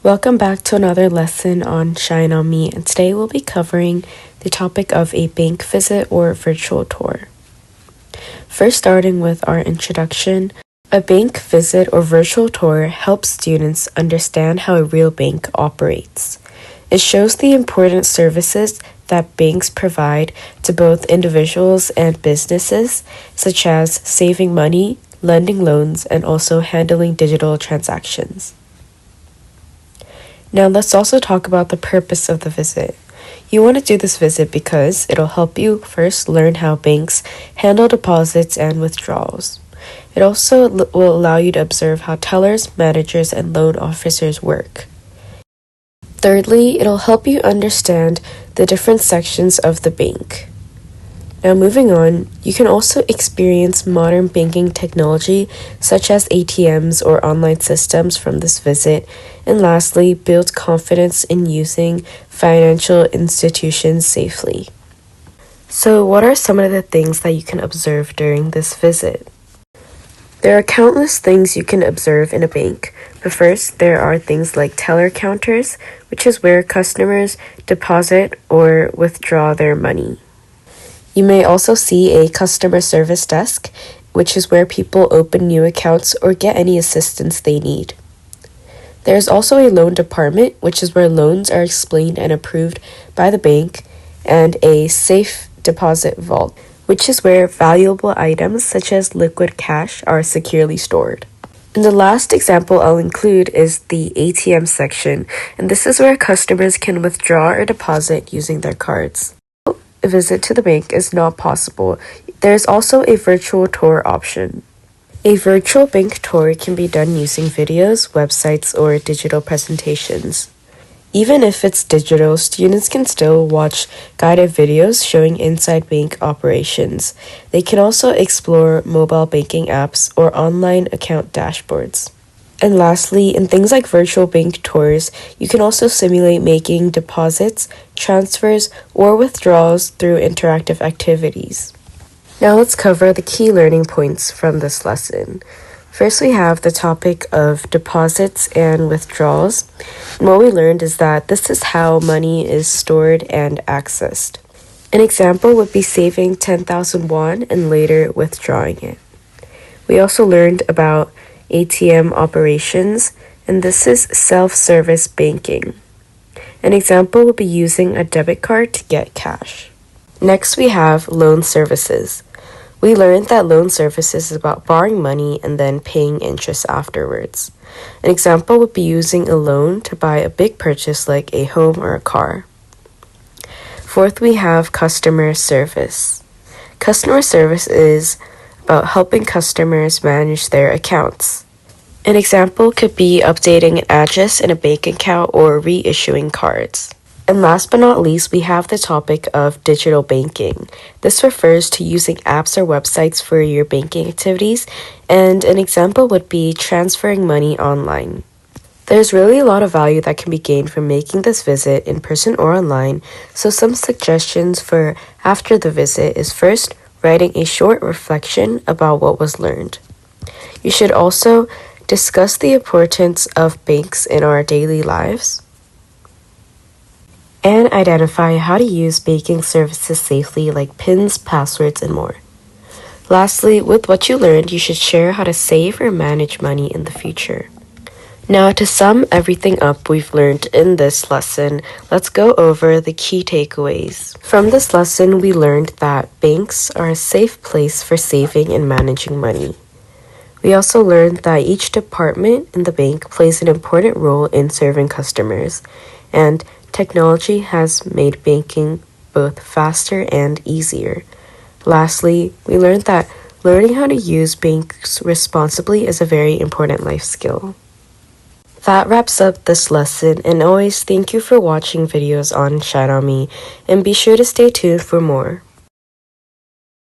Welcome back to another lesson on Shine On Me, and today we'll be covering the topic of a bank visit or virtual tour. First, starting with our introduction, a bank visit or virtual tour helps students understand how a real bank operates. It shows the important services that banks provide to both individuals and businesses, such as saving money, lending loans, and also handling digital transactions. Now let's also talk about the purpose of the visit. You want to do this visit because it'll help you first learn how banks handle deposits and withdrawals. It also will allow you to observe how tellers, managers, and loan officers work. Thirdly, it'll help you understand the different sections of the bank. Now moving on, you can also experience modern banking technology such as ATMs or online systems from this visit. And lastly, build confidence in using financial institutions safely. So what are some of the things that you can observe during this visit? There are countless things you can observe in a bank, but first there are things like teller counters, which is where customers deposit or withdraw their money. You may also see a customer service desk, which is where people open new accounts or get any assistance they need. There's also a loan department, which is where loans are explained and approved by the bank, and a safe deposit vault, which is where valuable items such as liquid cash are securely stored. And the last example I'll include is the ATM section, and this is where customers can withdraw or deposit using their cards. A visit to the bank is not possible. There's also a virtual tour option. A virtual bank tour can be done using videos, websites, or digital presentations. Even if it's digital, students can still watch guided videos showing inside bank operations. They can also explore mobile banking apps or online account dashboards. And lastly, in things like virtual bank tours, you can also simulate making deposits, transfers, or withdrawals through interactive activities. Now let's cover the key learning points from this lesson. First, we have the topic of deposits and withdrawals. And what we learned is that this is how money is stored and accessed. An example would be saving 10,000 won and later withdrawing it. We also learned about ATM operations, and this is self-service banking. An example would be using a debit card to get cash. Next, we have loan services. We learned that loan services is about borrowing money and then paying interest afterwards. An example would be using a loan to buy a big purchase like a home or a car. Fourth, we have customer service. Customer service is about helping customers manage their accounts. An example could be updating an address in a bank account or reissuing cards. And last but not least, we have the topic of digital banking. This refers to using apps or websites for your banking activities, and an example would be transferring money online. There's really a lot of value that can be gained from making this visit in person or online, so some suggestions for after the visit is first, writing a short reflection about what was learned. You should also discuss the importance of banks in our daily lives and identify how to use banking services safely like PINs, passwords, and more. Lastly, with what you learned, you should share how to save or manage money in the future. Now, to sum everything up we've learned in this lesson, let's go over the key takeaways. From this lesson, we learned that banks are a safe place for saving and managing money. We also learned that each department in the bank plays an important role in serving customers, and technology has made banking both faster and easier. Lastly, we learned that learning how to use banks responsibly is a very important life skill. That wraps up this lesson, and always thank you for watching videos on Shine On Me, and be sure to stay tuned for more.